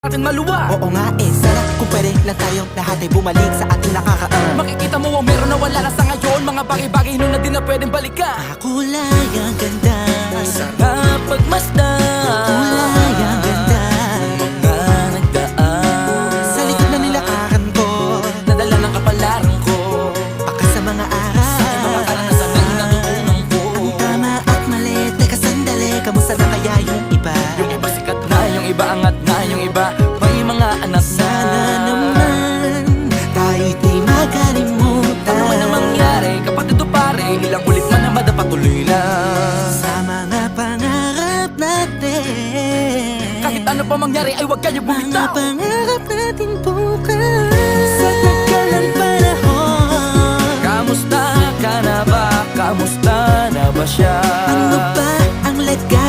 ating maluwa. Oo nga sana kung pwede lang tayong lahat ay bumalik sa ating nakakaan. Makikita mo ang meron na wala na sa ngayon. Mga bagay-bagay nun na di na pwedeng balikan. Kulay ang ganda, Sarap pagmasdan. kulay ang ganda. Mga nagdaan Sa likod na nilakaran ko, nadala ng kapalaran ko. baka sa mga aral, Mga karanasan na natutunan ko. ang tama at mali. Teka sandali, kamusta na kaya yung iba? Yung iba sikat na, yung iba angat na, yung iba may mga anak na. Sana naman tayo'y di makalimutan. Ano man ang mangyari kapag ito pare, ilang ulit man ang madapatuloy na. Sa mga pangarap natin, Kahit ano pa mangyari ay huwag kayo mga bumitaw. pangarap natin bukas. Sa tagal ng panahon, Kamusta ka na ba? Kamusta na ba siya? ano ba ang laga?